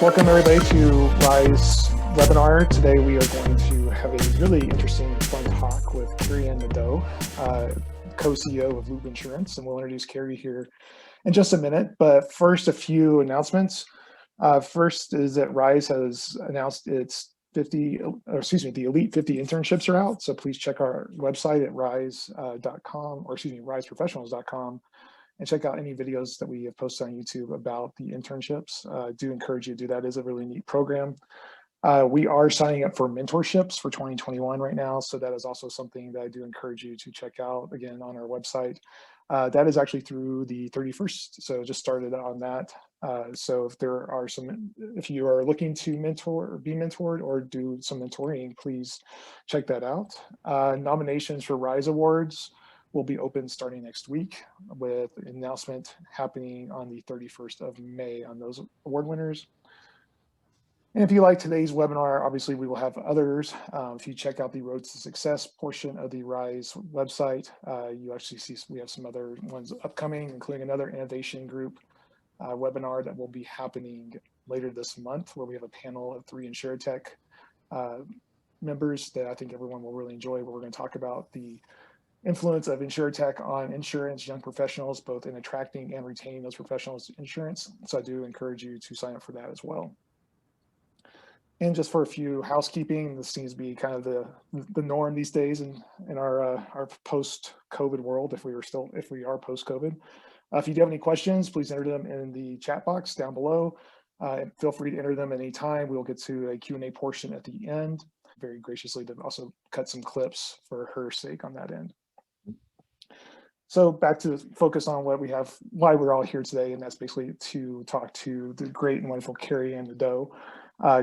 welcome everybody to Rise webinar. Today we are going to have a really interesting and fun talk with Carrie and Nadeau, co-CEO of Loop Insurance, and we'll introduce Carrie here in just a minute. But first, a few announcements. First is that Rise has announced its the Elite 50 internships are out. So please check our website at rise.com, or riseprofessionals.com, and check out any videos that we have posted on YouTube about the internships. Do encourage you to do that. It is a really neat program. We are signing up for mentorships for 2021 right now. So that is also something that I do encourage you to check out again on our website. That is actually through the 31st. So just started on that. So if you are looking to mentor or be mentored or do some mentoring, please check that out. Nominations for Rise Awards will be open starting next week, with an announcement happening on the 31st of May on those award winners. And if you like today's webinar, obviously we will have others. If you check out the Road to Success portion of the Rise website, you actually see we have some other ones upcoming, including another innovation group webinar that will be happening later this month, where we have a panel of 3 InsurTech members that I think everyone will really enjoy, where we're going to talk about the influence of InsurTech on insurance, young professionals, both in attracting and retaining those professionals to insurance. So I do encourage you to sign up for that as well. And just for a few housekeeping, this seems to be kind of the norm these days in our post-COVID world, if we are post-COVID. If you do have any questions, please enter them in the chat box down below. And feel free to enter them anytime. We'll get to a Q&A portion at the end. Very graciously to also cut some clips for her sake on that end. So back to focus on why we're all here today, and that's basically to talk to the great and wonderful Carrie Ann Nadeau.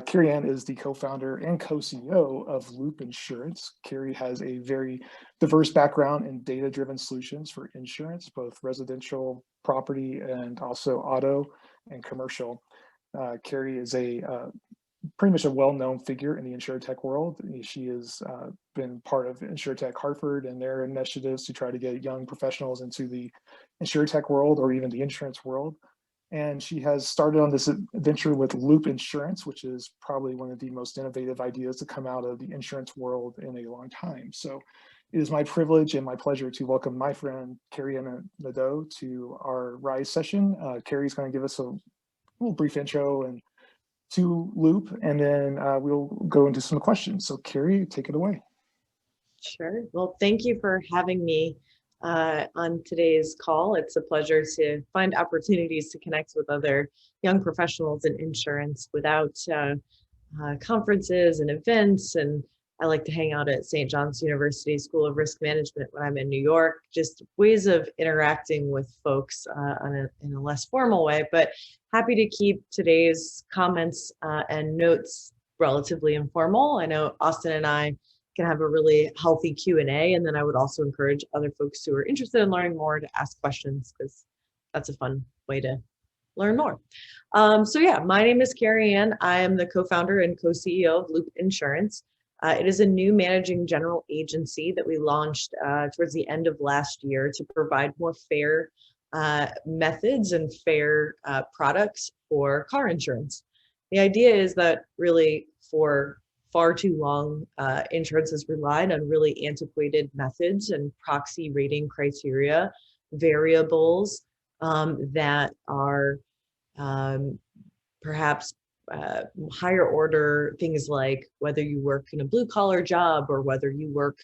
Carrie Ann is the co-founder and co-CEO of Loop Insurance. Carrie has a very diverse background in data-driven solutions for insurance, both residential, property, and also auto and commercial. Carrie is pretty much a well-known figure in the InsurTech world. She has been part of InsurTech Hartford and their initiatives to try to get young professionals into the InsurTech world or even the insurance world. And she has started on this adventure with Loop Insurance, which is probably one of the most innovative ideas to come out of the insurance world in a long time. So it is my privilege and my pleasure to welcome my friend Carrie Ann Nadeau to our Rise session. Carrie's going to give us a little brief intro and to Loop, and then we'll go into some questions. So Carrie, take it away. Sure. Well, thank you for having me on today's call. It's a pleasure to find opportunities to connect with other young professionals in insurance without conferences and events. And I like to hang out at St. John's University School of Risk Management when I'm in New York, just ways of interacting with folks in a less formal way, but happy to keep today's comments and notes relatively informal. I know Austin and I can have a really healthy Q&A, and then I would also encourage other folks who are interested in learning more to ask questions, because that's a fun way to learn more. So yeah, my name is Carrie Ann. I am the co-founder and co-CEO of Loop Insurance. It is a new managing general agency that we launched towards the end of last year to provide more fair methods and fair products for car insurance. The idea is that really for far too long, insurance has relied on really antiquated methods and proxy rating criteria, variables that are perhaps higher order things like whether you work in a blue collar job or whether you work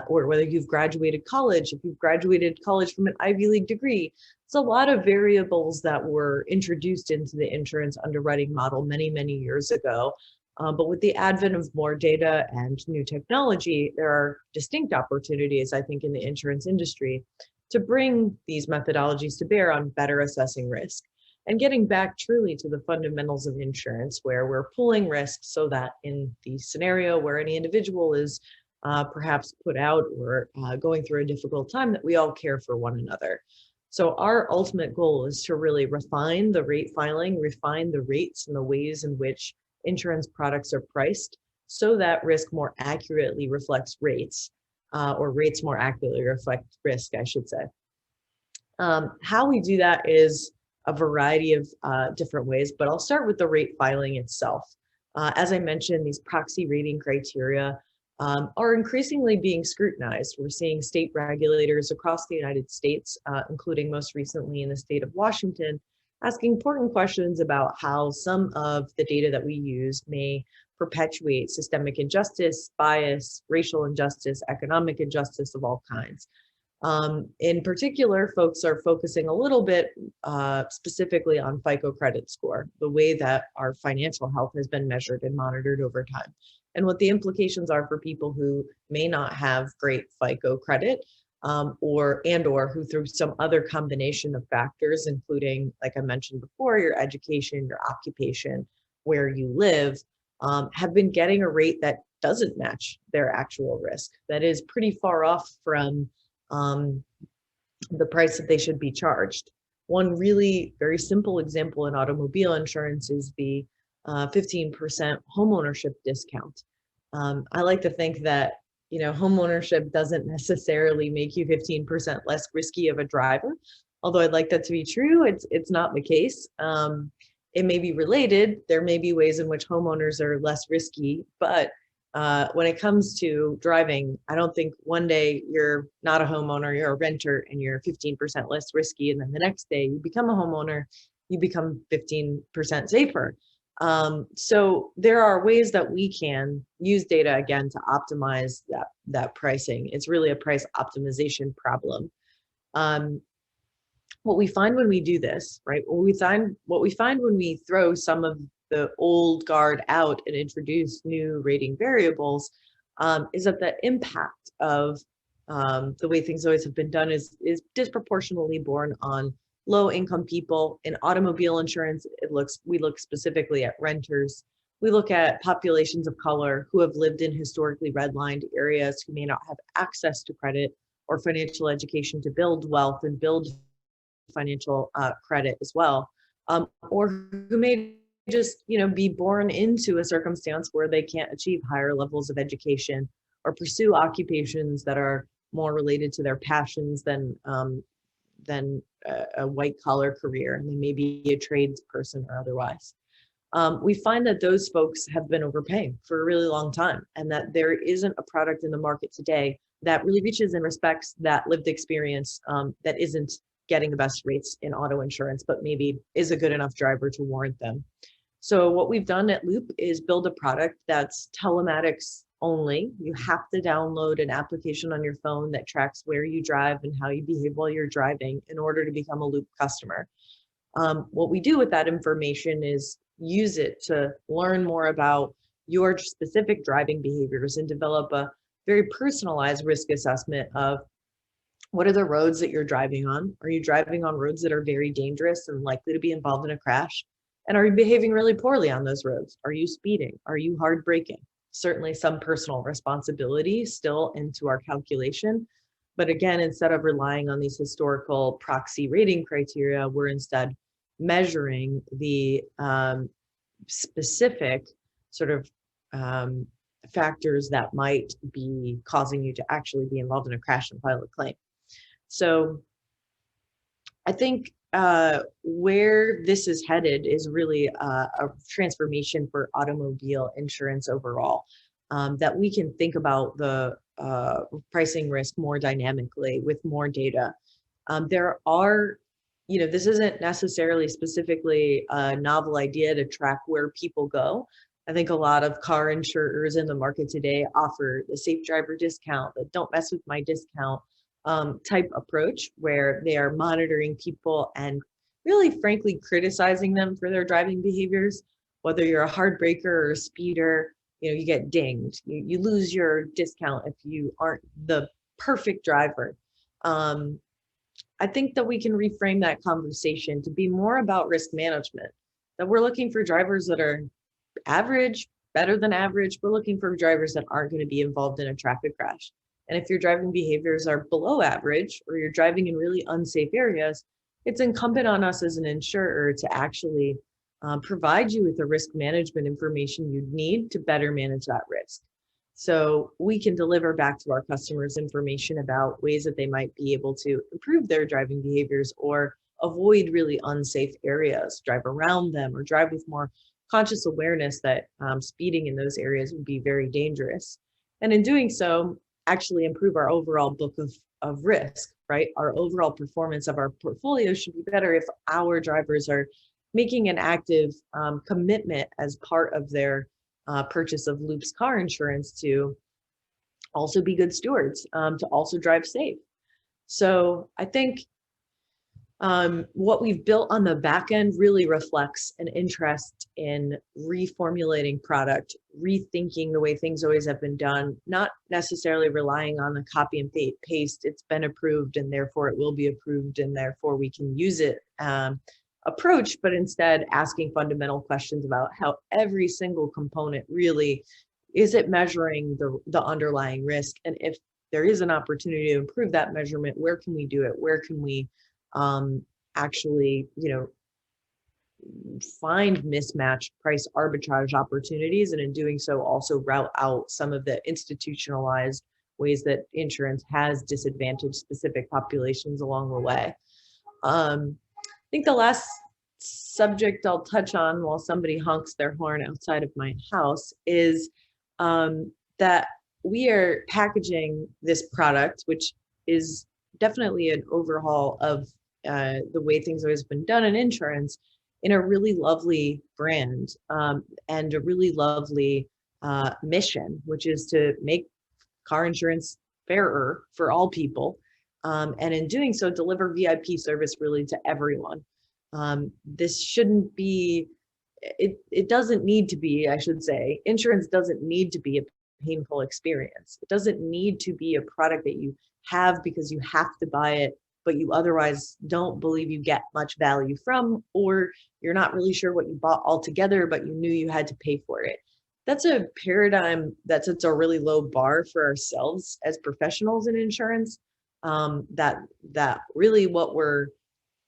or whether you've graduated college, if you've graduated college from an Ivy League degree. It's a lot of variables that were introduced into the insurance underwriting model many, many years ago. But with the advent of more data and new technology, there are distinct opportunities, I think, in the insurance industry to bring these methodologies to bear on better assessing risk and getting back truly to the fundamentals of insurance, where we're pooling risks so that in the scenario where any individual is perhaps put out or going through a difficult time, that we all care for one another. So our ultimate goal is to really refine the rate filing, refine the rates and the ways in which insurance products are priced so that risk more accurately reflects rates, or rates more accurately reflect risk, I should say. How we do that is a variety of different ways, but I'll start with the rate filing itself. As I mentioned, these proxy rating criteria are increasingly being scrutinized. We're seeing state regulators across the United States, including most recently in the state of Washington, asking important questions about how some of the data that we use may perpetuate systemic injustice, bias, racial injustice, economic injustice of all kinds. In particular, folks are focusing a little bit specifically on FICO credit score, the way that our financial health has been measured and monitored over time, and what the implications are for people who may not have great FICO credit, or who through some other combination of factors, including, like I mentioned before, your education, your occupation, where you live, have been getting a rate that doesn't match their actual risk, that is pretty far off from the price that they should be charged. One really very simple example in automobile insurance is the 15% homeownership discount. I like to think that, homeownership doesn't necessarily make you 15% less risky of a driver. Although I'd like that to be true, it's not the case. It may be related. There may be ways in which homeowners are less risky, but when it comes to driving, I don't think one day you're not a homeowner, you're a renter, and you're 15% less risky. And then the next day you become a homeowner, you become 15% safer. So there are ways that we can use data, again, to optimize that pricing. It's really a price optimization problem. What we find when we do this, right? What we find when we throw some of the old guard out and introduce new rating variables, is that the impact of the way things always have been done is disproportionately borne on low income people. In automobile insurance, we look specifically at renters. We look at populations of color who have lived in historically redlined areas, who may not have access to credit or financial education to build wealth and build financial credit as well, or who may just be born into a circumstance where they can't achieve higher levels of education or pursue occupations that are more related to their passions than a white collar career, and they may be a tradesperson or otherwise. We find that those folks have been overpaying for a really long time, and that there isn't a product in the market today that really reaches and respects that lived experience, that isn't getting the best rates in auto insurance, but maybe is a good enough driver to warrant them. So what we've done at Loop is build a product that's telematics only. You have to download an application on your phone that tracks where you drive and how you behave while you're driving in order to become a Loop customer. What we do with that information is use it to learn more about your specific driving behaviors and develop a very personalized risk assessment of what are the roads that you're driving on? Are you driving on roads that are very dangerous and likely to be involved in a crash? And are you behaving really poorly on those roads? Are you speeding? Are you hard braking? Certainly some personal responsibility still into our calculation. But again, instead of relying on these historical proxy rating criteria, we're instead measuring the specific sort of factors that might be causing you to actually be involved in a crash and file a claim. So I think where this is headed is really a transformation for automobile insurance overall, that we can think about the pricing risk more dynamically with more data. There are, this isn't necessarily specifically a novel idea to track where people go. I think a lot of car insurers in the market today offer the safe driver discount, the don't mess with my discount type approach, where they are monitoring people and really frankly criticizing them for their driving behaviors. Whether you're a hard breaker or a speeder, you get dinged. You lose your discount if you aren't the perfect driver. I think that we can reframe that conversation to be more about risk management, that we're looking for drivers that are average, better than average. We're looking for drivers that aren't going to be involved in a traffic crash. And if your driving behaviors are below average, or you're driving in really unsafe areas, it's incumbent on us as an insurer to actually provide you with the risk management information you need to better manage that risk. So we can deliver back to our customers information about ways that they might be able to improve their driving behaviors or avoid really unsafe areas, drive around them, or drive with more conscious awareness that speeding in those areas would be very dangerous. And in doing so, actually improve our overall book of risk, right? Our overall performance of our portfolio should be better if our drivers are making an active commitment as part of their purchase of Loop's car insurance to also be good stewards, to also drive safe. So I think what we've built on the back end really reflects an interest in reformulating product, rethinking the way things always have been done, not necessarily relying on the copy and paste, it's been approved and therefore it will be approved and therefore we can use it approach, but instead asking fundamental questions about how every single component really, is it measuring the underlying risk? And if there is an opportunity to improve that measurement, where can we do it? Where can we actually, find mismatched price arbitrage opportunities, and in doing so also route out some of the institutionalized ways that insurance has disadvantaged specific populations along the way. I think the last subject I'll touch on while somebody honks their horn outside of my house is that we are packaging this product, which is definitely an overhaul of the way things have always been done in insurance, in a really lovely brand and a really lovely mission, which is to make car insurance fairer for all people. And in doing so, deliver VIP service really to everyone. This shouldn't be, it doesn't need to be, I should say, insurance doesn't need to be a painful experience. It doesn't need to be a product that you have because you have to buy it, but you otherwise don't believe you get much value from, or you're not really sure what you bought altogether, but you knew you had to pay for it. That's a paradigm that sets a really low bar for ourselves as professionals in insurance. That really what we're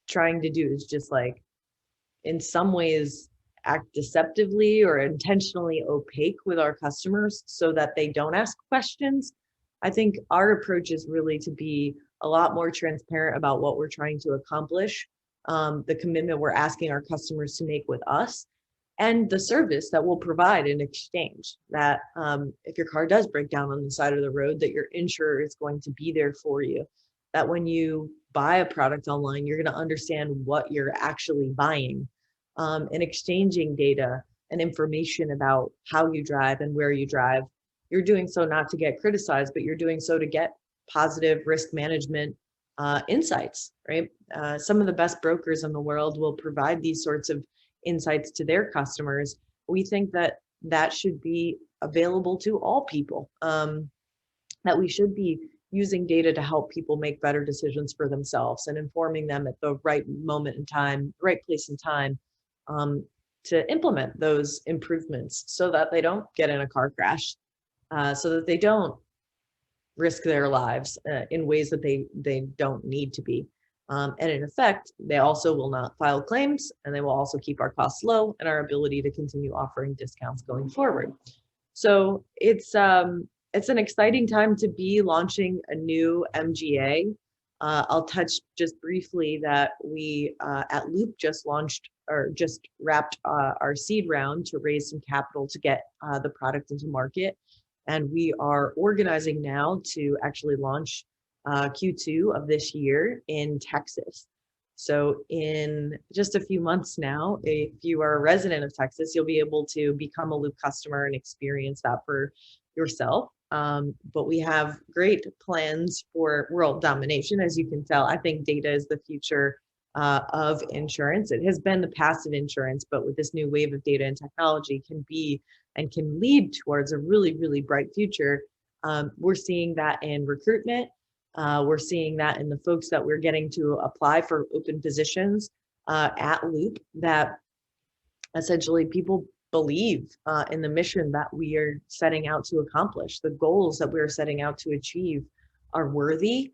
trying to do is just like, in some ways, act deceptively or intentionally opaque with our customers so that they don't ask questions. I think our approach is really to be a lot more transparent about what we're trying to accomplish, the commitment we're asking our customers to make with us, and the service that we'll provide in exchange. That if your car does break down on the side of the road, that your insurer is going to be there for you. That when you buy a product online, you're going to understand what you're actually buying, and exchanging data and information about how you drive and where you drive. You're doing so not to get criticized, but you're doing so to get positive risk management insights, right? Some of the best brokers in the world will provide these sorts of insights to their customers. We think that that should be available to all people, that we should be using data to help people make better decisions for themselves and informing them at the right moment in time, right place and time, to implement those improvements so that they don't get in a car crash, so that they don't risk their lives in ways that they don't need to be. And in effect, they also will not file claims, and they will also keep our costs low and our ability to continue offering discounts going forward. So it's an exciting time to be launching a new MGA. I'll touch just briefly that we at Loop just launched or just wrapped our seed round to raise some capital to get the product into market. And we are organizing now to actually launch Q2 of this year in Texas. So in just a few months now, if you are a resident of Texas, you'll be able to become a Loop customer and experience that for yourself. But we have great plans for world domination. As you can tell, I think data is the future of insurance. It has been the past of insurance, but with this new wave of data and technology can be and can lead towards a really, really bright future. We're seeing that in recruitment. We're seeing that in the folks that we're getting to apply for open positions at Loop, that essentially people believe in the mission that we are setting out to accomplish. The goals that we're setting out to achieve are worthy,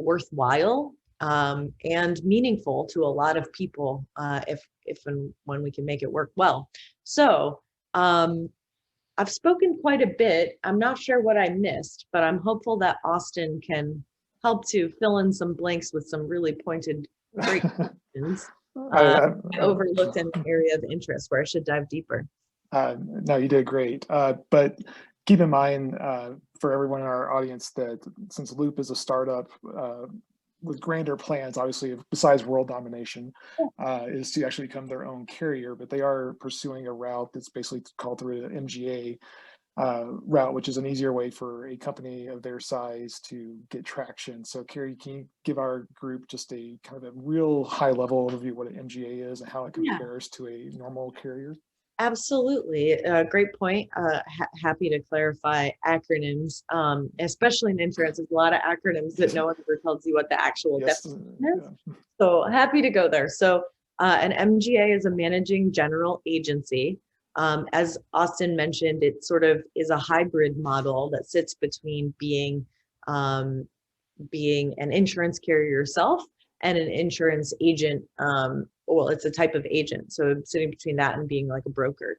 worthwhile, and meaningful to a lot of people if and when we can make it work well. So I've spoken quite a bit. I'm not sure what I missed, but I'm hopeful that Austin can help to fill in some blanks with some really pointed Great questions. I, Uh, I, I overlooked an area of interest where I should dive deeper. no, you did great. But keep in mind for everyone in our audience that since Loop is a startup with grander plans, obviously, besides world domination, is to actually become their own carrier. But they are pursuing a route that's basically called through the MGA route, which is an easier way for a company of their size to get traction. So, Carrie, can you give our group just a kind of a real high level overview of what an MGA is and how it Yeah. compares to a normal carrier? Absolutely. Great point. Happy to clarify acronyms, especially in insurance. There's a lot of acronyms that no one ever tells you what the actual Yes. definition is. Yeah. So happy to go there. So an MGA is a managing general agency. As Austin mentioned, it sort of is a hybrid model that sits between um, being an insurance carrier yourself and an insurance agent. Well, it's a type of agent. So sitting between that and being like a broker.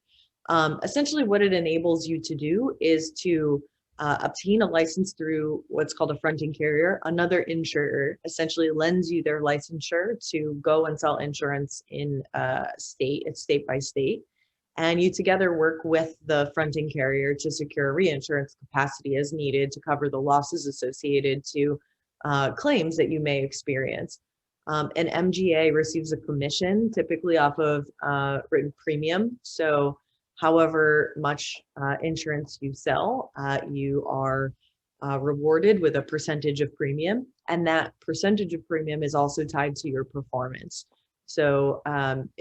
Essentially, what it enables you to do is to obtain a license through what's called a fronting carrier. Another insurer essentially lends you their licensure to go and sell insurance in state. It's state by state. And you together work with the fronting carrier to secure reinsurance capacity as needed to cover the losses associated to claims that you may experience. An MGA receives a commission typically off of written premium. So, however much insurance you sell, you are rewarded with a percentage of premium. And that percentage of premium is also tied to your performance. So,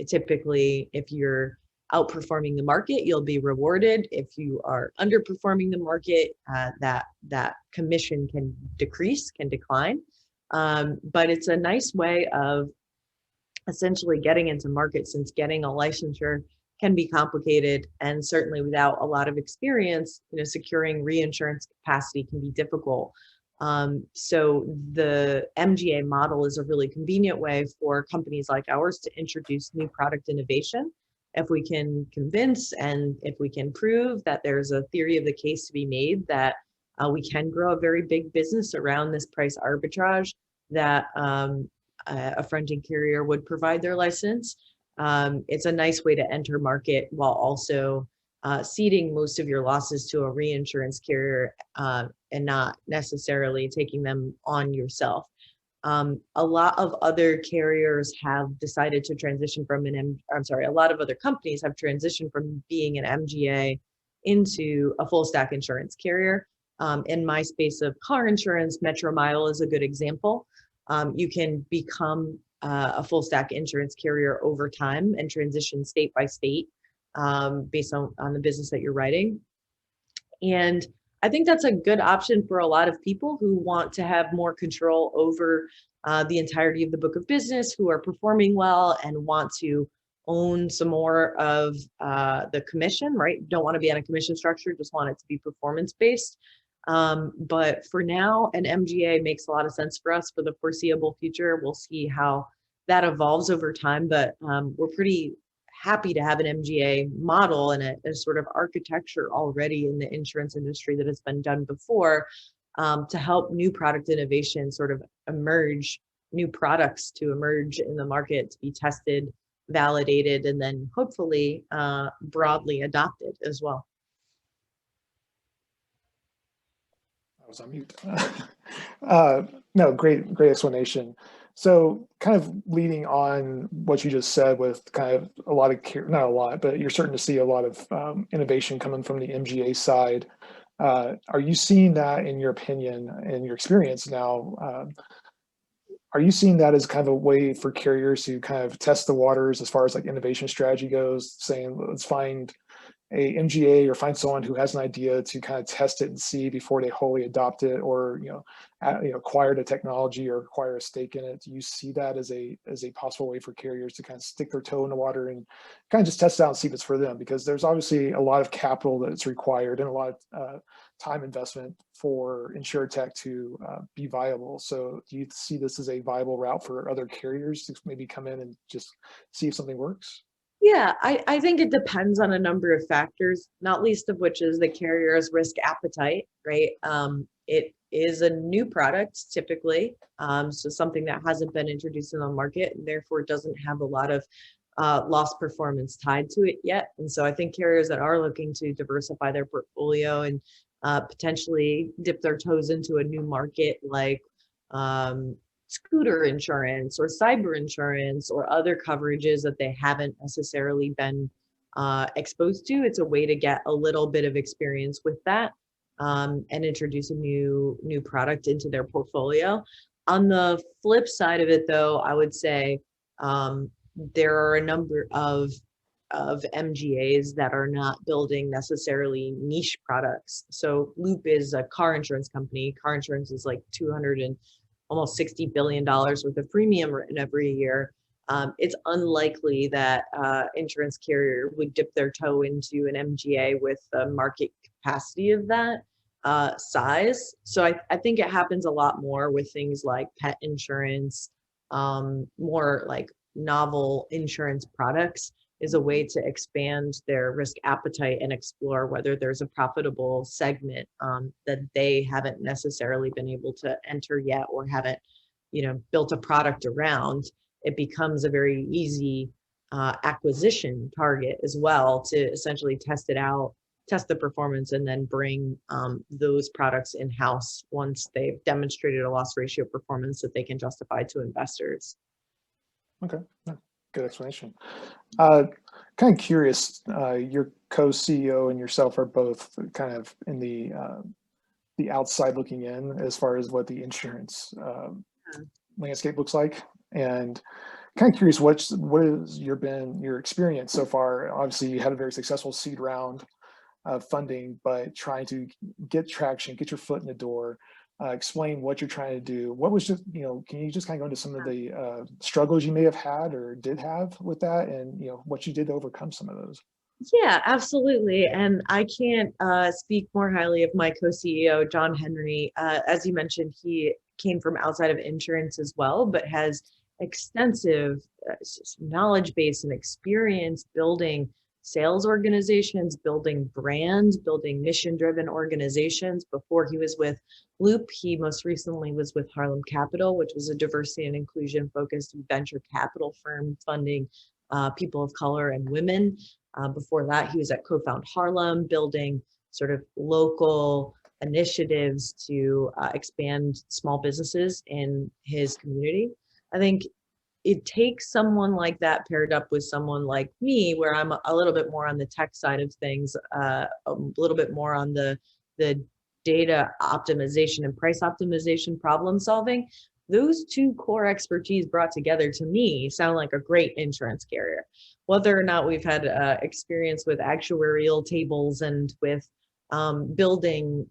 typically, if you're outperforming the market, you'll be rewarded. If you are underperforming the market, that commission can decrease, can decline. But it's a nice way of essentially getting into market, since getting a licensure can be complicated, and certainly without a lot of experience, securing reinsurance capacity can be difficult. So the MGA model is a really convenient way for companies like ours to introduce new product innovation. If we can convince and if we can prove that there's a theory of the case to be made that we can grow a very big business around this price arbitrage that a fronting carrier would provide their license. It's a nice way to enter market while also ceding most of your losses to a reinsurance carrier and not necessarily taking them on yourself. A lot of other carriers have decided to transition from a lot of other companies have transitioned from being an MGA into a full stack insurance carrier. In my space of car insurance, Metro Mile is a good example. You can become a full stack insurance carrier over time and transition state by state based on the business that you're writing. And I think that's a good option for a lot of people who want to have more control over the entirety of the book of business, who are performing well and want to own some more of the commission, right? Don't want to be on a commission structure, just want it to be performance based. But for now, an MGA makes a lot of sense for us for the foreseeable future. We'll see how that evolves over time, but we're pretty happy to have an MGA model and a sort of architecture already in the insurance industry that has been done before to help new product innovation sort of emerge, new products to emerge in the market to be tested, validated, and then hopefully broadly adopted as well. I was on mute. No, great explanation. So kind of leading on what you just said with kind of a lot of, not a lot, but you're starting to see a lot of innovation coming from the MGA side. Are you seeing that in your opinion and your experience now? Are you seeing that as kind of a way for carriers to kind of test the waters as far as like innovation strategy goes, saying, let's find a MGA or find someone who has an idea to kind of test it and see before they wholly adopt it, or acquire the technology or acquire a stake in it? Do you see that as a possible way for carriers to kind of stick their toe in the water and kind of just test it out and see if it's for them? Because there's obviously a lot of capital that's required and a lot of time investment for InsurTech to be viable. So do you see this as a viable route for other carriers to maybe come in and just see if something works? Yeah, I think it depends on a number of factors, not least of which is the carrier's risk appetite, right? is a new product typically, so something that hasn't been introduced in the market, and therefore doesn't have a lot of loss performance tied to it yet. And so I think carriers that are looking to diversify their portfolio and potentially dip their toes into a new market like scooter insurance or cyber insurance or other coverages that they haven't necessarily been exposed to. It's a way to get a little bit of experience with that, and introduce a new product into their portfolio. On the flip side of it, though, I would say there are a number of MGAs that are not building necessarily niche products. So Loop is a car insurance company. Car insurance is like 200 and almost $60 billion worth of premium written every year. It's unlikely that insurance carrier would dip their toe into an MGA with a market capacity of that size. So I think it happens a lot more with things like pet insurance, more like novel insurance products is a way to expand their risk appetite and explore whether there's a profitable segment that they haven't necessarily been able to enter yet or haven't, built a product around. It becomes a very easy acquisition target as well to essentially test it out, test the performance, and then bring those products in-house once they've demonstrated a loss ratio performance that they can justify to investors. Okay, good explanation. Kind of curious, your co-CEO and yourself are both kind of in the outside looking in as far as what the insurance landscape looks like, and kind of curious what has been your experience so far. Obviously, you had a very successful seed round of funding, but trying to get traction, get your foot in the door. Explain what you're trying to do. What was just, can you just kind of go into some of the struggles you may have had or did have with that, and what you did to overcome some of those? Yeah, absolutely. And I can't speak more highly of my co-CEO, John Henry. As you mentioned, he came from outside of insurance as well, but has extensive knowledge base and experience building sales organizations, building brands, building mission-driven organizations. Before he was with Loop, he most recently was with Harlem Capital, which was a diversity and inclusion focused venture capital firm funding people of color and women. Before that, he was at Co-Found Harlem, building sort of local initiatives to expand small businesses in his community. I think it takes someone like that paired up with someone like me, where I'm a little bit more on the tech side of things, a little bit more on the data optimization and price optimization problem solving. Those two core expertise brought together, to me, sound like a great insurance carrier. Whether or not we've had experience with actuarial tables and with building,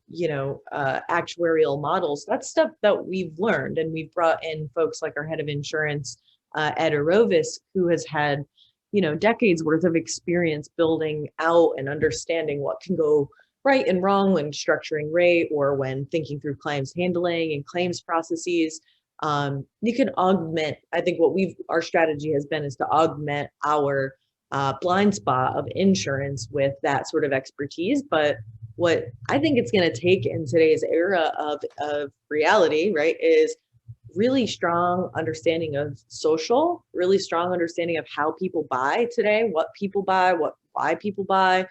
actuarial models, that's stuff that we've learned. And we've brought in folks like our head of insurance, Ed Arovis, who has had, decades worth of experience building out and understanding what can go right and wrong when structuring rate or when thinking through claims handling and claims processes. You can augment, I think our strategy has been is to augment our blind spot of insurance with that sort of expertise. But what I think it's going to take in today's era of reality, right, is really strong understanding of social, really strong understanding of how people buy today, what people buy, why people buy,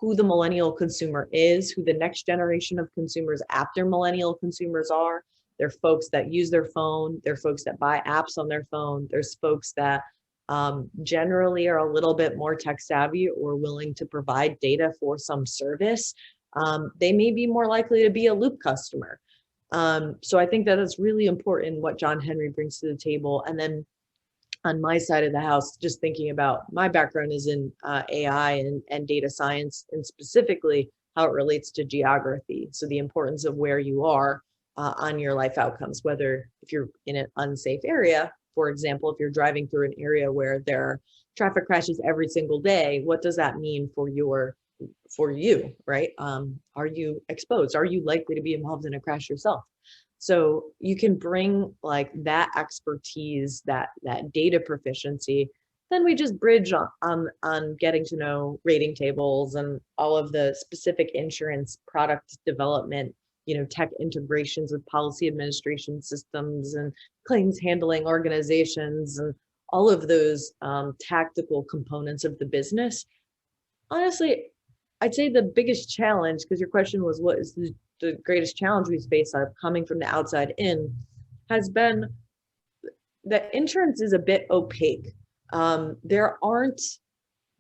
who the millennial consumer is, who the next generation of consumers after millennial consumers are. There are folks that use their phone. There are folks that buy apps on their phone. There's folks that generally are a little bit more tech savvy or willing to provide data for some service. They may be more likely to be a Loop customer. So I think that it's really important what John Henry brings to the table. And then on my side of the house, just thinking about my background is in AI and data science, and specifically how it relates to geography. So the importance of where you are on your life outcomes, whether if you're in an unsafe area, for example, if you're driving through an area where there are traffic crashes every single day, what does that mean for you, right? Are you exposed? Are you likely to be involved in a crash yourself? So you can bring like that expertise, that data proficiency. Then we just bridge on getting to know rating tables and all of the specific insurance product development tech integrations with policy administration systems and claims handling organizations and all of those tactical components of the business. Honestly, I'd say the biggest challenge, because your question was what is the greatest challenge we face coming from the outside in, has been that insurance is a bit opaque. There aren't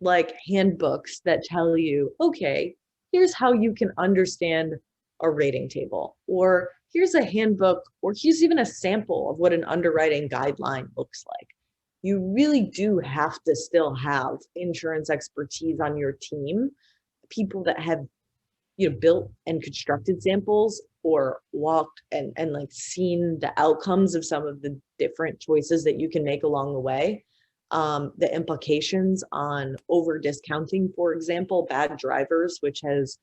like handbooks that tell you, okay, here's how you can understand a rating table, or here's a handbook, or here's even a sample of what an underwriting guideline looks like. You really do have to still have insurance expertise on your team, people that have built and constructed samples or walked and like seen the outcomes of some of the different choices that you can make along the way. The implications on over discounting, for example, bad drivers, which has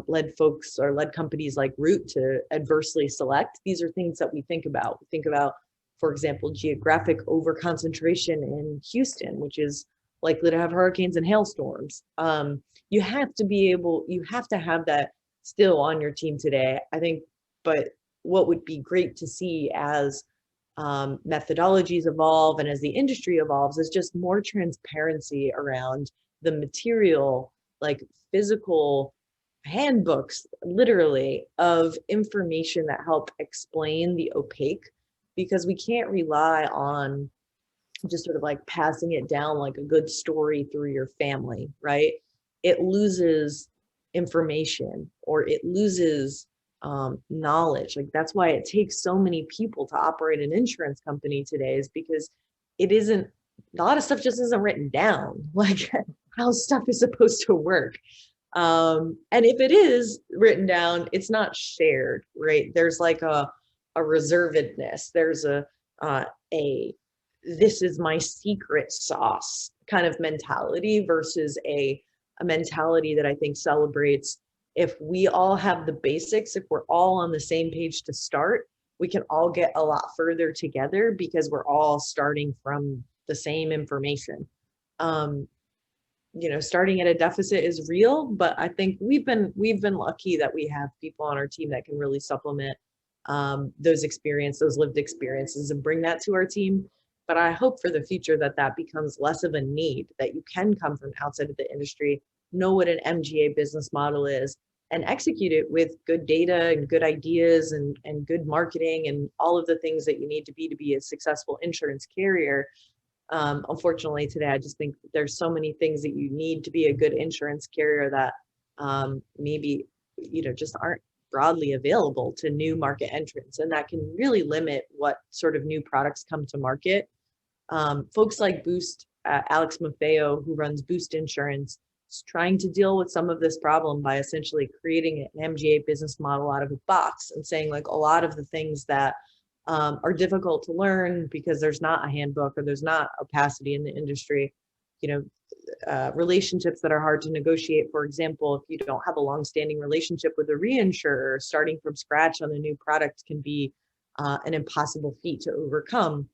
led folks or led companies like Root to adversely select. These are things that we think about. We think about, for example, geographic over concentration in Houston, which is likely to have hurricanes and hailstorms. You have to have that still on your team today, I think. But what would be great to see as methodologies evolve and as the industry evolves is just more transparency around the material, like physical handbooks, literally, of information that help explain the opaque, because we can't rely on just sort of like passing it down like a good story through your family, right? It loses information, or it loses knowledge. Like that's why it takes so many people to operate an insurance company today, is because it isn't, a lot of stuff just isn't written down, like how stuff is supposed to work. And if it is written down, it's not shared, right? There's like a reservedness. There's a this is my secret sauce kind of mentality versus a mentality that I think celebrates, if we all have the basics, if we're all on the same page to start, we can all get a lot further together because we're all starting from the same information. Starting at a deficit is real, but I think we've been lucky that we have people on our team that can really supplement those lived experiences and bring that to our team. But I hope for the future that becomes less of a need, that you can come from outside of the industry, know what an MGA business model is, and execute it with good data and good ideas and good marketing and all of the things that you need to be a successful insurance carrier. Unfortunately, today, I just think there's so many things that you need to be a good insurance carrier that maybe, just aren't broadly available to new market entrants. And that can really limit what sort of new products come to market. Folks like Boost, Alex Maffeo, who runs Boost Insurance, is trying to deal with some of this problem by essentially creating an MGA business model out of a box and saying like a lot of the things that are difficult to learn because there's not a handbook or there's not opacity in the industry, relationships that are hard to negotiate. For example, if you don't have a long-standing relationship with a reinsurer, starting from scratch on a new product can be an impossible feat to overcome,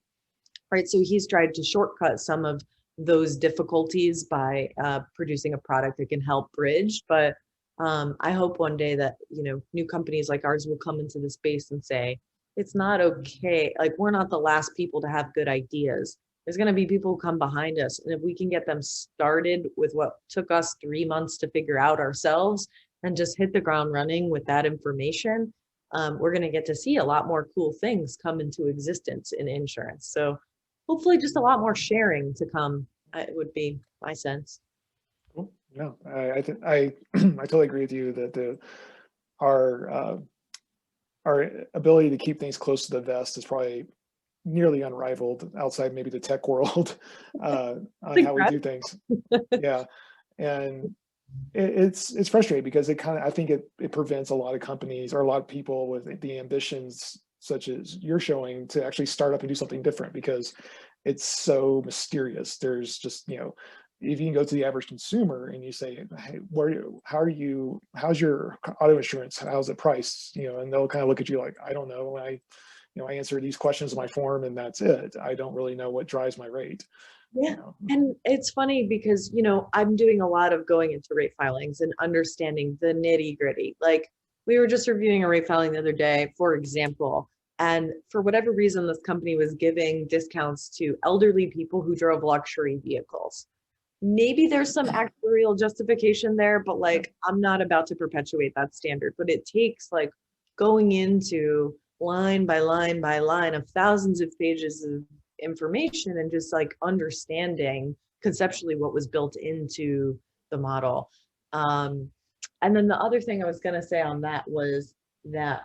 right? So he's tried to shortcut some of those difficulties by producing a product that can help bridge. But I hope one day that, new companies like ours will come into the space and say, it's not okay. Like, we're not the last people to have good ideas. There's going to be people who come behind us. And if we can get them started with what took us 3 months to figure out ourselves and just hit the ground running with that information, we're going to get to see a lot more cool things come into existence in insurance. So hopefully just a lot more sharing to come, would be my sense. Cool. No, I totally agree with you that our ability to keep things close to the vest is probably nearly unrivaled outside maybe the tech world on how we do things. Yeah, and it's frustrating because I think it prevents a lot of companies or a lot of people with the ambitions such as you're showing to actually start up and do something different, because it's so mysterious. There's just, if you can go to the average consumer and you say, hey, how's your auto insurance? How's it priced? And they'll kind of look at you like, I don't know. I answer these questions in my form and that's it. I don't really know what drives my rate. Yeah. And it's funny because, I'm doing a lot of going into rate filings and understanding the nitty gritty. Like, we were just reviewing a rate filing the other day, for example, and for whatever reason, this company was giving discounts to elderly people who drove luxury vehicles. Maybe there's some actuarial justification there, but like, I'm not about to perpetuate that standard. But it takes like going into line by line by line of thousands of pages of information and just like understanding conceptually what was built into the model. And then the other thing I was going to say on that was that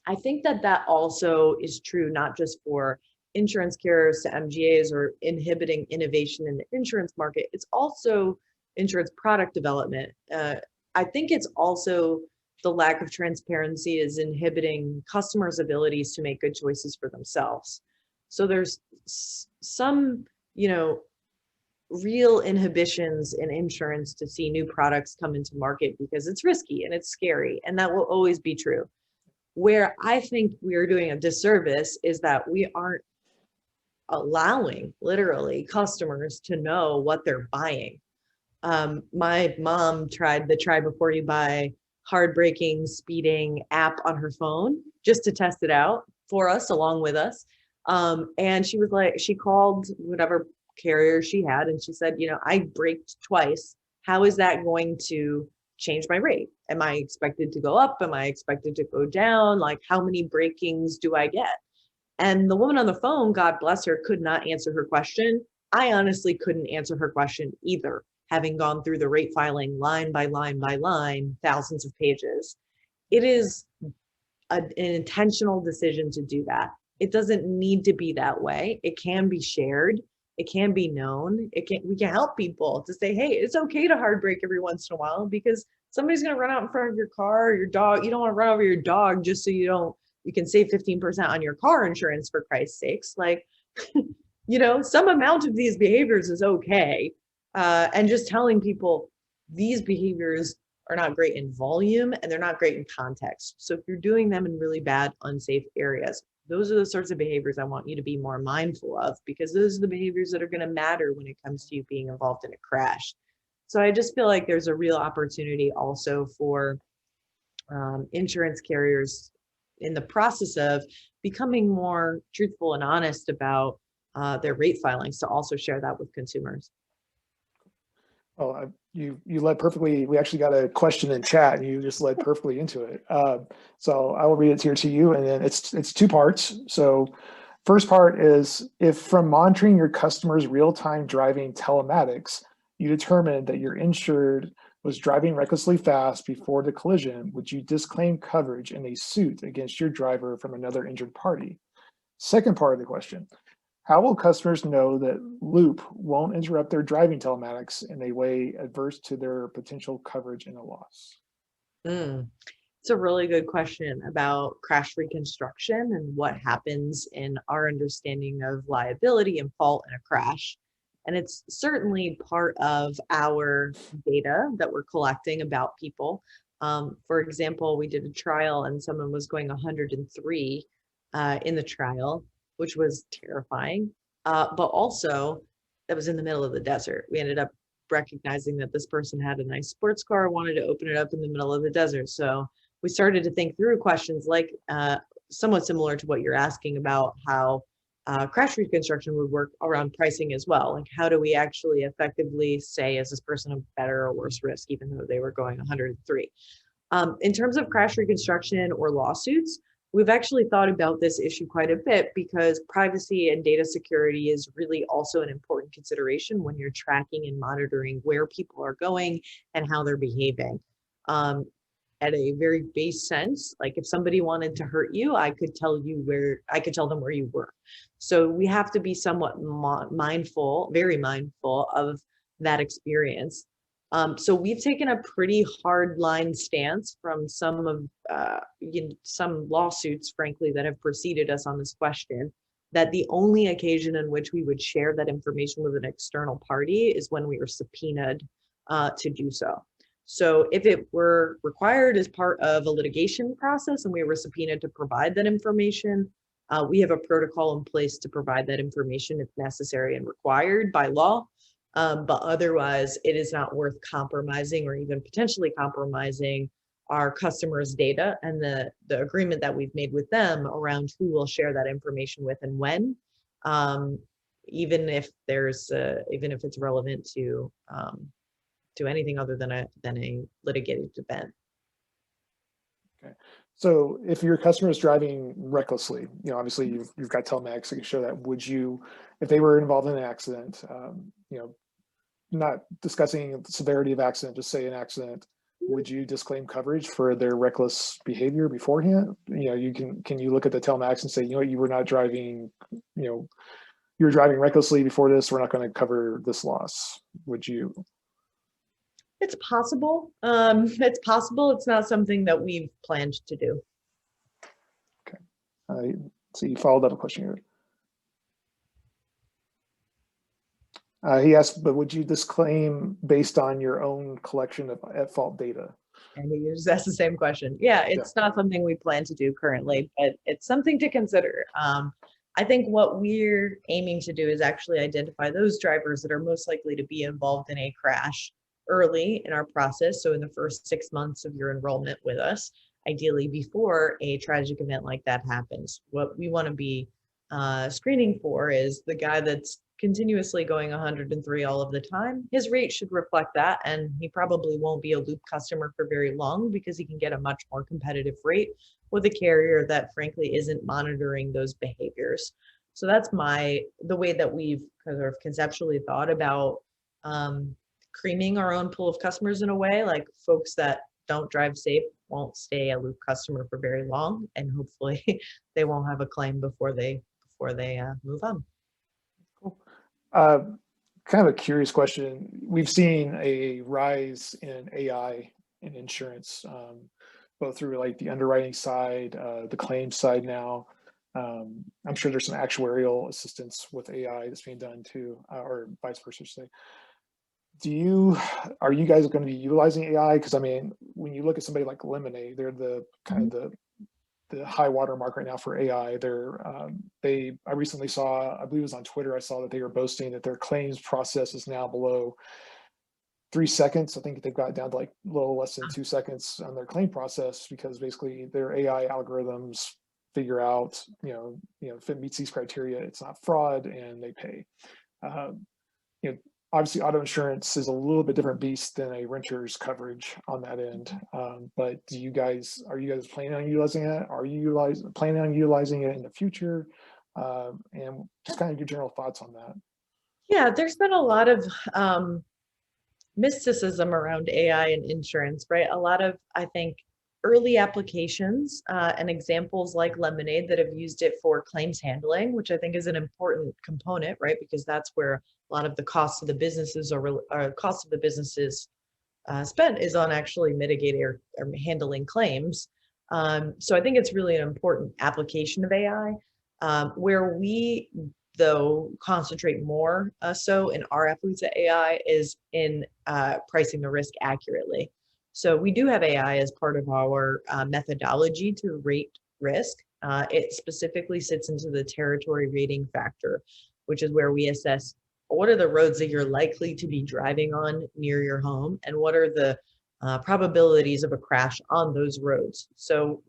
I think that that also is true, not just for insurance carriers to MGAs or inhibiting innovation in the insurance market. It's also insurance product development. I think it's also the lack of transparency is inhibiting customers' abilities to make good choices for themselves. So there's some, real inhibitions in insurance to see new products come into market because it's risky and it's scary, and that will always be true. Where I think we're doing a disservice is that we aren't allowing literally customers to know what they're buying. My mom tried the try before you buy hard braking speeding app on her phone just to test it out for us along with us. And she was like, she called whatever carrier she had and she said, I braked twice. How is that going to change my rate? Am I expected to go up? Am I expected to go down? Like, how many brakings do I get? And the woman on the phone, God bless her, could not answer her question. I honestly couldn't answer her question either, having gone through the rate filing line by line by line, thousands of pages. It is an intentional decision to do that. It doesn't need to be that way. It can be shared. It can be known. We can help people to say, hey, it's okay to hard brake every once in a while because somebody's going to run out in front of your car or your dog. You don't want to run over your dog just so you can save 15% on your car insurance, for Christ's sakes. Like, some amount of these behaviors is okay. And just telling people these behaviors are not great in volume and they're not great in context. So if you're doing them in really bad, unsafe areas, those are the sorts of behaviors I want you to be more mindful of, because those are the behaviors that are going to matter when it comes to you being involved in a crash. So I just feel like there's a real opportunity also for insurance carriers in the process of becoming more truthful and honest about their rate filings to also share that with consumers. Well, you led perfectly. We actually got a question in chat, and you just led perfectly into it. So I will read it here to you, and then it's two parts. So first part is, if from monitoring your customers' real-time driving telematics, you determined that your insured was driving recklessly fast before the collision, would you disclaim coverage in a suit against your driver from another injured party? Second part of the question, how will customers know that Loop won't interrupt their driving telematics in a way adverse to their potential coverage in a loss? It's a really good question about crash reconstruction and what happens in our understanding of liability and fault in a crash. And it's certainly part of our data that we're collecting about people. For example, we did a trial and someone was going 103 in the trial, which was terrifying. But also, that was in the middle of the desert. We ended up recognizing that this person had a nice sports car, wanted to open it up in the middle of the desert. So we started to think through questions like somewhat similar to what you're asking about how crash reconstruction would work around pricing as well. Like, how do we actually effectively say, is this person a better or worse risk, even though they were going 103? In terms of crash reconstruction or lawsuits, we've actually thought about this issue quite a bit because privacy and data security is really also an important consideration when you're tracking and monitoring where people are going and how they're behaving. At a very base sense, like if somebody wanted to hurt you, I could tell them where you were. So we have to be somewhat mindful, very mindful of that experience. So we've taken a pretty hard line stance from some lawsuits, frankly, that have preceded us on this question, that the only occasion in which we would share that information with an external party is when we were subpoenaed to do so. So if it were required as part of a litigation process and we were subpoenaed to provide that information, we have a protocol in place to provide that information if necessary and required by law. But otherwise, it is not worth compromising or even potentially compromising our customers' data and the agreement that we've made with them around who will share that information with and when, um, even if it's relevant to anything other than a litigated event. Okay. So if your customer is driving recklessly, obviously you've got telematics that can show that. Would you, if they were involved in an accident, not discussing the severity of accident, just say an accident, would you disclaim coverage for their reckless behavior beforehand? Can you look at the telematics and say, you were not driving, you were driving recklessly before this, we're not going to cover this loss. Would you? It's possible. It's possible. It's not something that we've planned to do. Okay. So you followed up a question here. He asked, but would you disclaim based on your own collection of at-fault data? And he just asked the same question. Yeah, it's not something we plan to do currently, but it's something to consider. I think what we're aiming to do is actually identify those drivers that are most likely to be involved in a crash early in our process. So in the first 6 months of your enrollment with us, ideally before a tragic event like that happens. What we want to be screening for is the guy that's continuously going 103 all of the time. His rate should reflect that, and he probably won't be a loop customer for very long because he can get a much more competitive rate with a carrier that frankly isn't monitoring those behaviors. So that's the way that we've kind of conceptually thought about creaming our own pool of customers in a way. Like folks that don't drive safe won't stay a loop customer for very long, and hopefully they won't have a claim before they move on. Cool. Kind of a curious question. We've seen a rise in AI in insurance, both through like the underwriting side, the claims side now. I'm sure there's some actuarial assistance with AI that's being done too, or vice versa, say. Are you guys going to be utilizing AI? Because I mean, when you look at somebody like Lemonade, they're the kind of the high water mark right now for AI. I recently saw, I believe it was on Twitter, I saw that they were boasting that their claims process is now below 3 seconds. I think they've got down to like a little less than 2 seconds on their claim process because basically their AI algorithms figure out, if it meets these criteria, it's not fraud, and they pay. Obviously auto insurance is a little bit different beast than a renter's coverage on that end. But are you guys planning on utilizing it? Are you planning on utilizing it in the future? And just kind of your general thoughts on that. Yeah, there's been a lot of mysticism around AI and insurance, right? A lot of, I think, early applications and examples like Lemonade that have used it for claims handling, which I think is an important component, right? Because that's where a lot of the costs of the businesses spent is on actually mitigating or handling claims. So I think it's really an important application of AI. Where we, though, concentrate more so in our efforts at AI is in pricing the risk accurately. So we do have AI as part of our methodology to rate risk. It specifically sits into the territory rating factor, which is where we assess what are the roads that you're likely to be driving on near your home, and what are the probabilities of a crash on those roads. So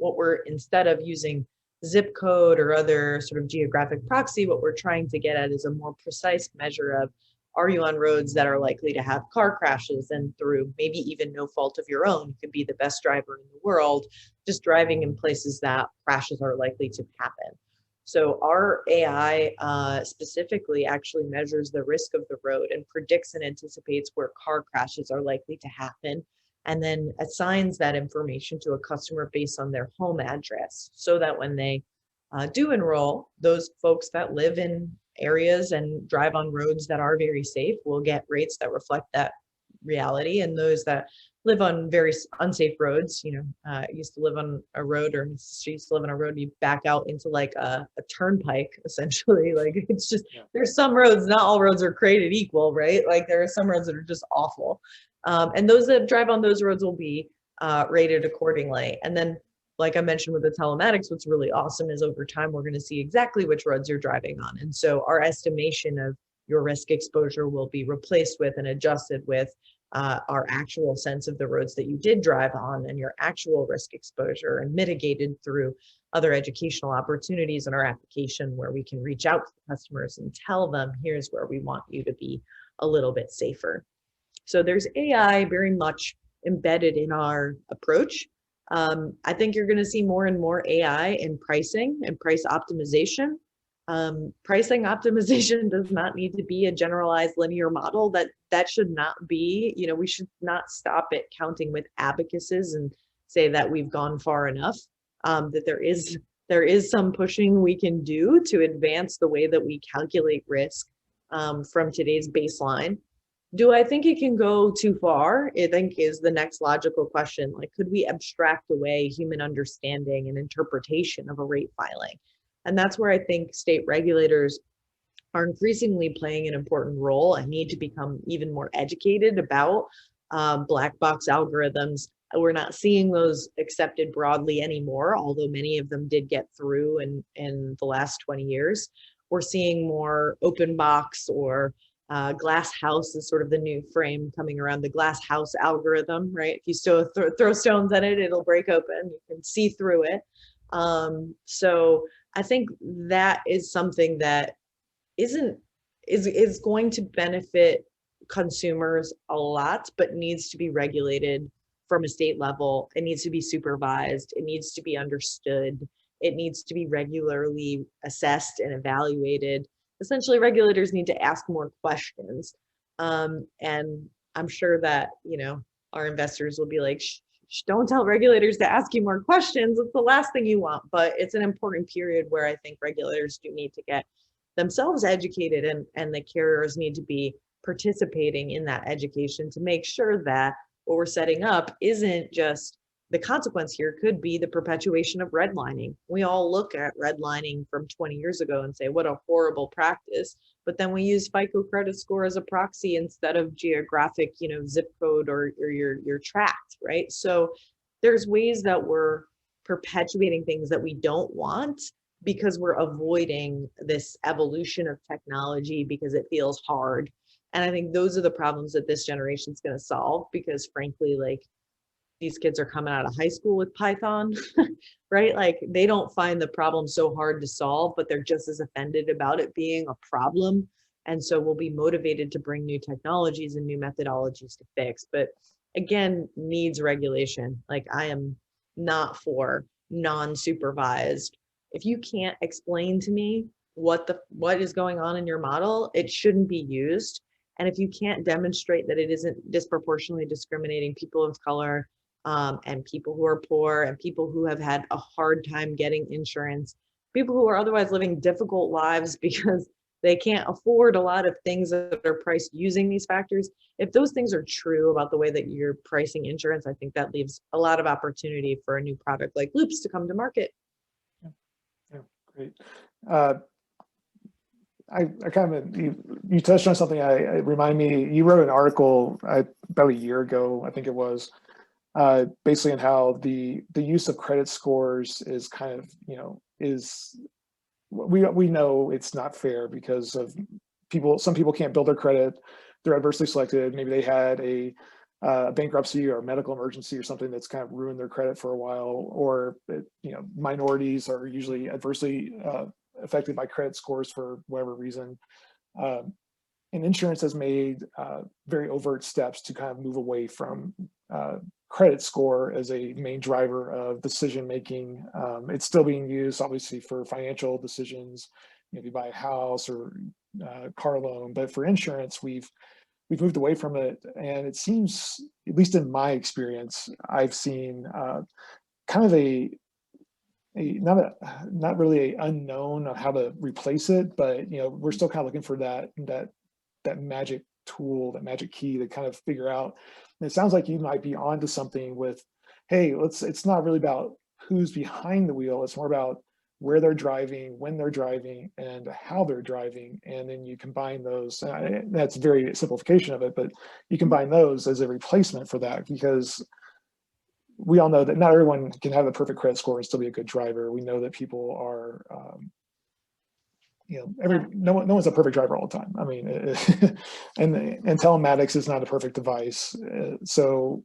instead of using zip code or other sort of geographic proxy, what we're trying to get at is a more precise measure of, are you on roads that are likely to have car crashes, and through maybe even no fault of your own, you could be the best driver in the world, just driving in places that crashes are likely to happen. So our AI specifically actually measures the risk of the road and predicts and anticipates where car crashes are likely to happen, and then assigns that information to a customer based on their home address, so that when they do enroll, those folks that live in areas and drive on roads that are very safe will get rates that reflect that reality, and those that live on very unsafe roads, used to live on a road, or she used to live on a road, you back out into like a turnpike, essentially. Like, it's just, there's some roads, not all roads are created equal, right? Like, there are some roads that are just awful. And those that drive on those roads will be rated accordingly. And then, like I mentioned with the telematics, what's really awesome is over time, we're going to see exactly which roads you're driving on. And so our estimation of your risk exposure will be replaced with and adjusted with our actual sense of the roads that you did drive on and your actual risk exposure, and mitigated through other educational opportunities in our application where we can reach out to the customers and tell them, here's where we want you to be a little bit safer. So there's AI very much embedded in our approach. I think you're going to see more and more AI in pricing and price optimization. Pricing optimization does not need to be a generalized linear model. That should not be, we should not stop at counting with abacuses and say that we've gone far enough. That there is some pushing we can do to advance the way that we calculate risk from today's baseline. Do I think it can go too far? I think is the next logical question. Like, could we abstract away human understanding and interpretation of a rate filing? And that's where I think state regulators are increasingly playing an important role and need to become even more educated about black box algorithms. We're not seeing those accepted broadly anymore, although many of them did get through in the last 20 years. We're seeing more open box or glass house is sort of the new frame coming around, the glass house algorithm, right? If you still throw stones at it, it'll break open. You can see through it. So I think that is something that is going to benefit consumers a lot, but needs to be regulated from a state level. It needs to be supervised. It needs to be understood. It needs to be regularly assessed and evaluated. Essentially, regulators need to ask more questions. And I'm sure that, our investors will be like, don't tell regulators to ask you more questions. It's the last thing you want, but it's an important period where I think regulators do need to get themselves educated, and the carriers need to be participating in that education to make sure that what we're setting up isn't just the consequence here could be the perpetuation of redlining. We all look at redlining from 20 years ago and say, what a horrible practice. But then we use FICO credit score as a proxy instead of geographic, zip code or your tract, right? So there's ways that we're perpetuating things that we don't want because we're avoiding this evolution of technology because it feels hard. And I think those are the problems that this generation is going to solve, because frankly, like, these kids are coming out of high school with Python, right? Like, they don't find the problem so hard to solve, but they're just as offended about it being a problem. And so we'll be motivated to bring new technologies and new methodologies to fix. But again, needs regulation. Like, I am not for non-supervised. If you can't explain to me what is going on in your model, it shouldn't be used. And if you can't demonstrate that it isn't disproportionately discriminating people of color, and people who are poor, and people who have had a hard time getting insurance, people who are otherwise living difficult lives because they can't afford a lot of things that are priced using these factors. If those things are true about the way that you're pricing insurance, I think that leaves a lot of opportunity for a new product like Loops to come to market. Yeah, great. I kind of, you touched on something. It remind me, you wrote an article about a year ago, I think it was, basically on how the use of credit scores is kind of, is, we know it's not fair because of some people can't build their credit, they're adversely selected, maybe they had a bankruptcy or a medical emergency or something that's kind of ruined their credit for a while, or minorities are usually adversely affected by credit scores for whatever reason. And insurance has made very overt steps to kind of move away from credit score as a main driver of decision making. It's still being used, obviously, for financial decisions, if you buy a house or car loan. But for insurance, we've moved away from it, and it seems, at least in my experience, I've seen kind of not really a unknown of how to replace it, but we're still kind of looking for that magic tool, that magic key to kind of figure out. And it sounds like you might be onto something with, hey, it's not really about who's behind the wheel, it's more about where they're driving, when they're driving, and how they're driving. And then you combine those. That's very simplification of it, but you combine those as a replacement for that, because we all know that not everyone can have a perfect credit score and still be a good driver. We know that people are Yeah. no one's a perfect driver all the time. I mean, and telematics is not a perfect device. So,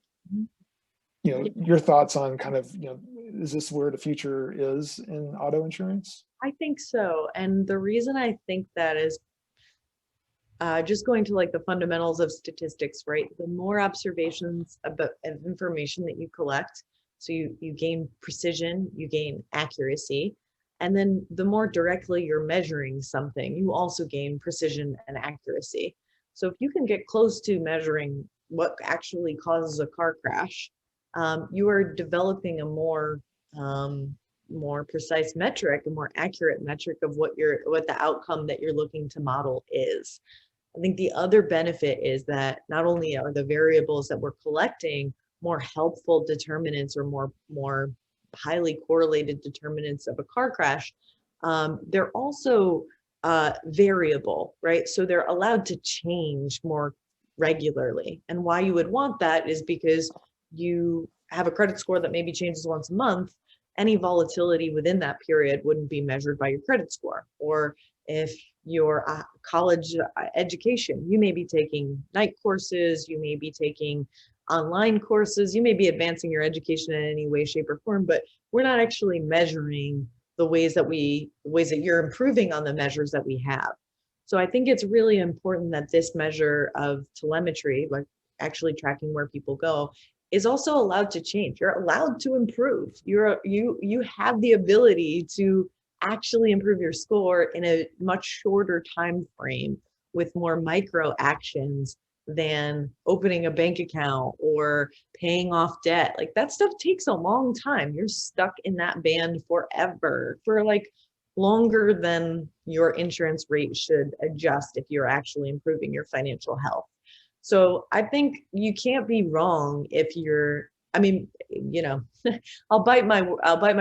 Mhm. your thoughts on kind of, is this where the future is in auto insurance? I think so. And the reason I think that is just going to like the fundamentals of statistics, right? The more observations about of information that you collect, so you gain precision, you gain accuracy, and then the more directly you're measuring something, you also gain precision and accuracy. So if you can get close to measuring what actually causes a car crash, you are developing a um, more precise metric, a more accurate metric of what the outcome that you're looking to model is. I think the other benefit is that not only are the variables that we're collecting more helpful determinants or more highly correlated determinants of a car crash, they're also variable, right? So they're allowed to change more regularly. And why you would want that is because you have a credit score that maybe changes once a month. Any volatility within that period wouldn't be measured by your credit score. Or if your college education, you may be taking night courses, you may be taking online courses, you may be advancing your education in any way, shape, or form, but we're not actually measuring the ways that you're improving on the measures that we have. So I think it's really important that this measure of telemetry, like actually tracking where people go, is also allowed to change. You're allowed to improve. You have the ability to actually improve your score in a much shorter time frame with more micro actions than opening a bank account or paying off debt. Like that stuff takes a long time. You're stuck in that band forever, for like longer than your insurance rate should adjust if you're actually improving your financial health. So I think you can't be wrong if you're, I mean, I'll bite my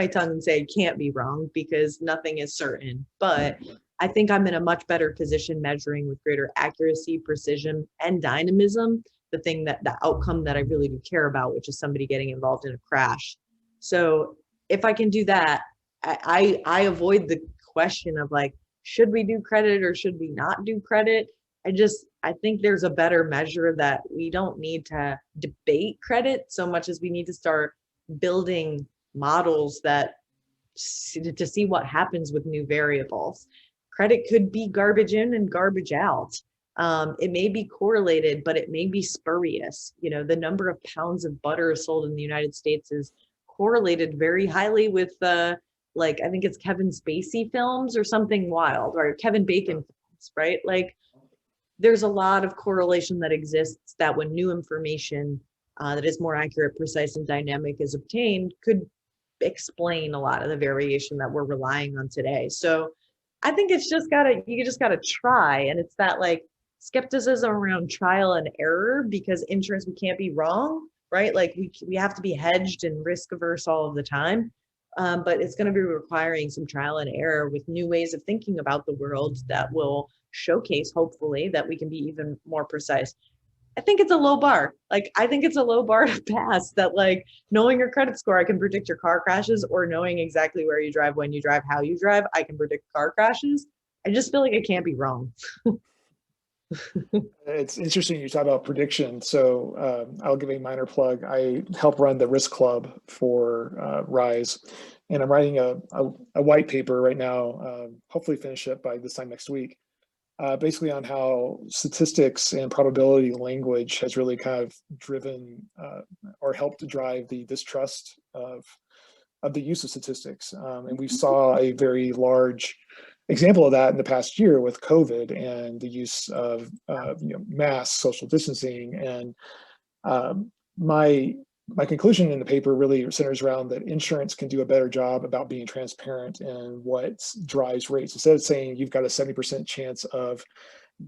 tongue and say can't be wrong because nothing is certain. But I think I'm in a much better position measuring with greater accuracy, precision, and dynamism, the outcome that I really do care about, which is somebody getting involved in a crash. So if I can do that, I avoid the question of like, should we do credit or should we not do credit? I think there's a better measure that we don't need to debate credit so much as we need to start building models to see what happens with new variables. Credit could be garbage in and garbage out. It may be correlated, but it may be spurious. The number of pounds of butter sold in the United States is correlated very highly with like I think it's Kevin Spacey films or something wild, or Kevin Bacon films, right? Like there's a lot of correlation that exists that when new information that is more accurate, precise, and dynamic is obtained could explain a lot of the variation that we're relying on today. So I think you just gotta try. And it's that like skepticism around trial and error, because insurance, we can't be wrong, right? Like we have to be hedged and risk averse all of the time. But it's going to be requiring some trial and error with new ways of thinking about the world that will showcase, hopefully, that we can be even more precise. I think it's a low bar. Like, I think it's a low bar to pass that, like, knowing your credit score, I can predict your car crashes, or knowing exactly where you drive, when you drive, how you drive, I can predict car crashes. I just feel like it can't be wrong. It's interesting you talk about prediction. So I'll give a minor plug. I help run the risk club for Rise, and I'm writing a white paper right now, hopefully finish it by this time next week, basically on how statistics and probability language has really kind of driven or helped to drive the distrust of the use of statistics. And we saw a very large example of that in the past year with COVID and the use of mass social distancing. And my conclusion in the paper really centers around that insurance can do a better job about being transparent in what drives rates. Instead of saying you've got a 70% chance of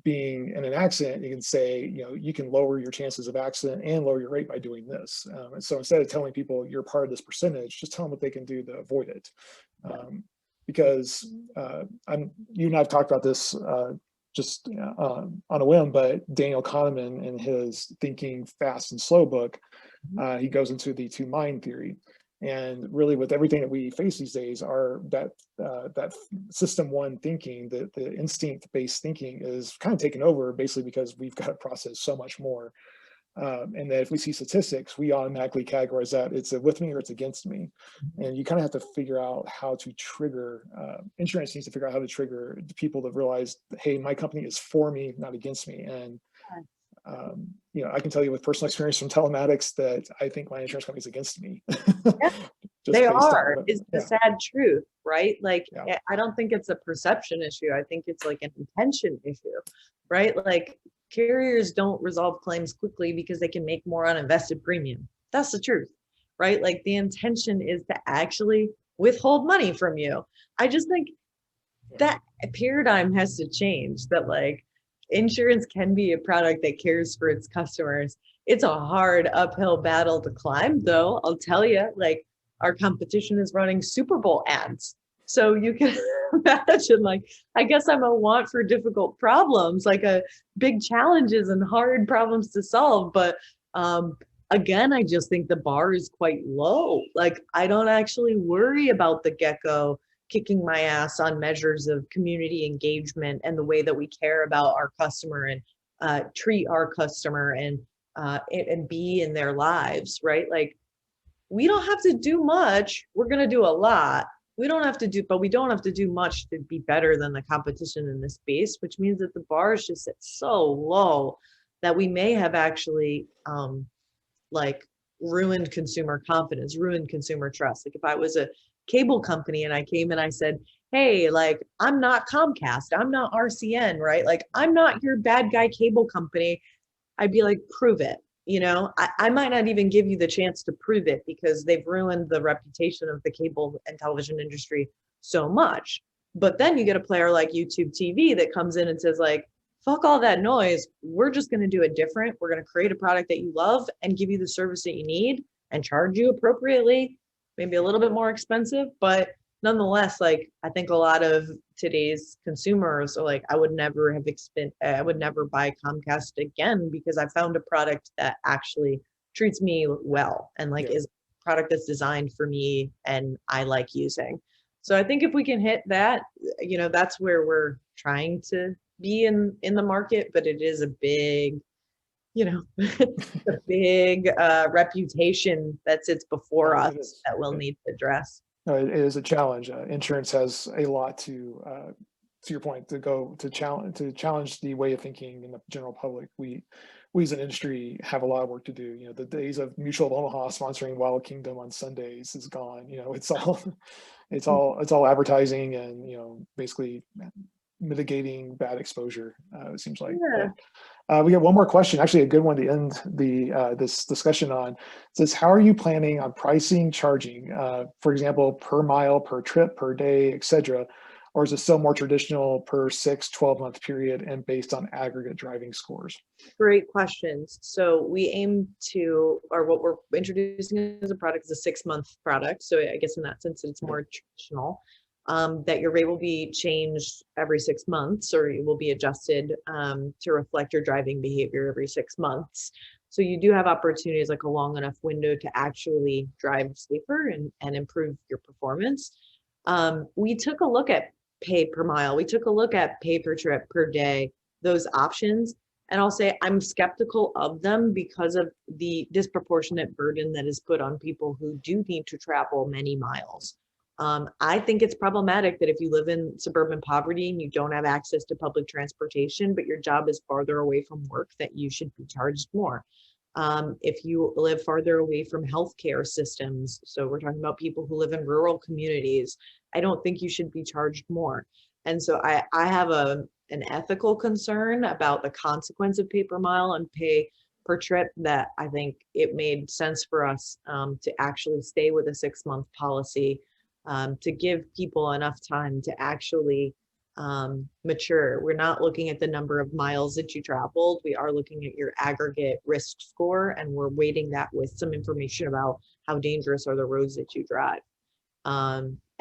being in an accident, you can say, you can lower your chances of accident and lower your rate by doing this. And so instead of telling people you're part of this percentage, just tell them what they can do to avoid it. Because you and I've talked about this just on a whim, but Daniel Kahneman in his Thinking Fast and Slow book, he goes into the two mind theory. And really, with everything that we face these days, are that system one thinking, the instinct based thinking, is kind of taken over, basically because we've got to process so much more. And that if we see statistics, we automatically categorize that it's a with me or it's against me. And you kind of have to figure out how to trigger, insurance needs to figure out how to trigger the people to realize, hey, my company is for me, not against me. And I can tell you with personal experience from telematics that I think my insurance company is against me. Yeah, Just they based on are, what, is the yeah, sad truth, right? Like, yeah, I don't think it's a perception issue. I think it's like an intention issue, right? Like, carriers don't resolve claims quickly because they can make more on invested premium. That's the truth, right? Like, the intention is to actually withhold money from you. I just think that paradigm has to change, that like insurance can be a product that cares for its customers. It's a hard uphill battle to climb, though. I'll tell you, like, our competition is running Super Bowl ads. So you can imagine, like, I guess I'm a want for difficult problems, like a big challenges and hard problems to solve. But again, I just think the bar is quite low. Like, I don't actually worry about the get-go kicking my ass on measures of community engagement and the way that we care about our customer and treat our customer and be in their lives, right? Like, we don't have to do much. We're going to do a lot. We don't have to do, but we don't have to do much to be better than the competition in this space, which means that the bar is just set so low that we may have actually like ruined consumer confidence, ruined consumer trust. Like, if I was a cable company and I came and I said, hey, like, I'm not Comcast, I'm not RCN, right? Like, I'm not your bad guy cable company. I'd be like, prove it. I might not even give you the chance to prove it because they've ruined the reputation of the cable and television industry so much. But then you get a player like YouTube TV that comes in and says, like, fuck all that noise. We're just going to do it different. We're going to create a product that you love and give you the service that you need and charge you appropriately, maybe a little bit more expensive, but nonetheless, like, I think a lot of today's consumers are like, I would never buy Comcast again because I found a product that actually treats me well and like yeah. is a product that's designed for me and I like using. So I think if we can hit that, that's where we're trying to be in the market, but it is a big, a big reputation that sits before No, us it is. that we'll need to address. No, it is a challenge. Insurance has a lot to your point, to challenge the way of thinking in the general public. We as an industry have a lot of work to do. The days of Mutual of Omaha sponsoring Wild Kingdom on Sundays is gone. It's all it's all advertising and basically mitigating bad exposure. It seems like. Yeah. But we have one more question, actually a good one to end this discussion on. It says, how are you planning on pricing, charging, for example, per mile, per trip, per day, etc.? Or is it still more traditional per 12-month period and based on aggregate driving scores? Great questions. So we aim to, or what we're introducing as a product is a 6-month product. So I guess in that sense, it's more traditional. That your rate will be changed every 6 months, or it will be adjusted to reflect your driving behavior every 6 months. So you do have opportunities, like a long enough window to actually drive safer and improve your performance. We took a look at pay per mile. We took a look at pay per trip per day, those options. And I'll say I'm skeptical of them because of the disproportionate burden that is put on people who do need to travel many miles. I think it's problematic that if you live in suburban poverty and you don't have access to public transportation, but your job is farther away from work, that you should be charged more. If you live farther away from healthcare systems, so we're talking about people who live in rural communities, I don't think you should be charged more. And so I have an ethical concern about the consequence of pay per mile and pay per trip, that I think it made sense for us to actually stay with a 6-month policy, to give people enough time to actually mature. We're not looking at the number of miles that you traveled. We are looking at your aggregate risk score, and we're weighting that with some information about how dangerous are the roads that you drive.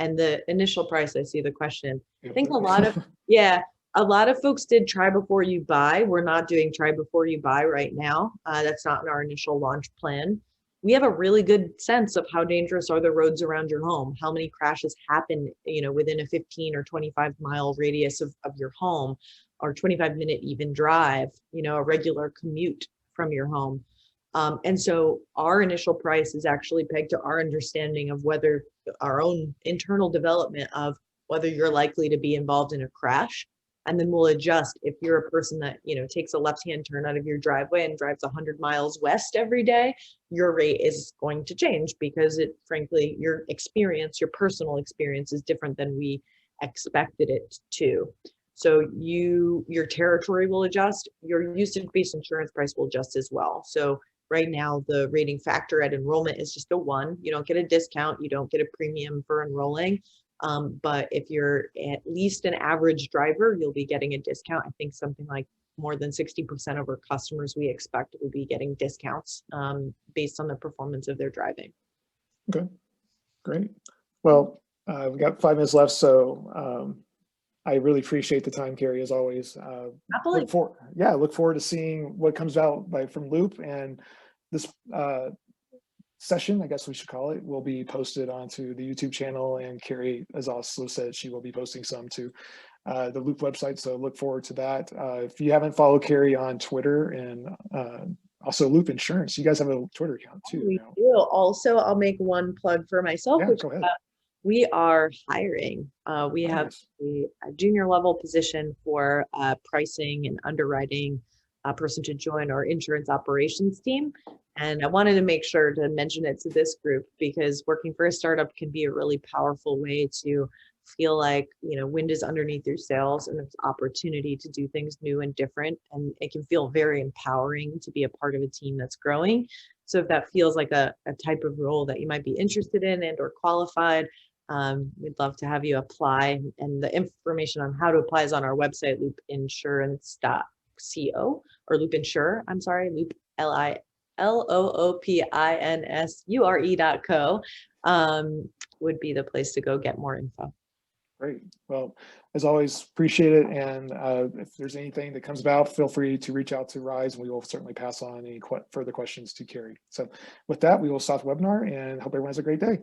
And the initial price, I see the question. I think a lot of folks did try before you buy. We're not doing try before you buy right now. That's not in our initial launch plan. we have a really good sense of how dangerous are the roads around your home, how many crashes happen, within a 15 or 25-mile radius of your home, or 25-minute even drive, a regular commute from your home. And so our initial price is actually pegged to our understanding of whether our own internal development of whether you're likely to be involved in a crash. And then we'll adjust if you're a person that, takes a left-hand turn out of your driveway and drives 100 miles west every day, your rate is going to change because frankly, your personal experience is different than we expected it to. So your territory will adjust, your usage-based insurance price will adjust as well. So right now, the rating factor at enrollment is just a 1. You don't get a discount. You don't get a premium for enrolling. But if you're at least an average driver, you'll be getting a discount. I think something like more than 60% of our customers we expect will be getting discounts based on the performance of their driving. Okay, great. Well, we've got 5 minutes left, so I really appreciate the time, Carrie, as always. Look forward to seeing what comes out from Loop, and this session, I guess we should call it, will be posted onto the YouTube channel, and Carrie has also said she will be posting some to the Loop website, so look forward to that. If you haven't followed Carrie on Twitter and also Loop Insurance, you guys have a Twitter account too. We do. Also, I'll make one plug for myself, Yeah, go ahead. We are hiring. We have a junior level position for pricing and underwriting a person to join our insurance operations team. And I wanted to make sure to mention it to this group because working for a startup can be a really powerful way to feel like, wind is underneath your sails and there's opportunity to do things new and different. And it can feel very empowering to be a part of a team that's growing. So if that feels like a type of role that you might be interested in and or qualified, we'd love to have you apply. And the information on how to apply is on our website, loopinsurance.co, or Loop Insure, I'm sorry, Loop LOOPINSURE.co would be the place to go get more info. Great. Well, as always, appreciate it. And if there's anything that comes about, feel free to reach out to Rise, and we will certainly pass on any further questions to Carrie. So with that, we will stop the webinar and hope everyone has a great day.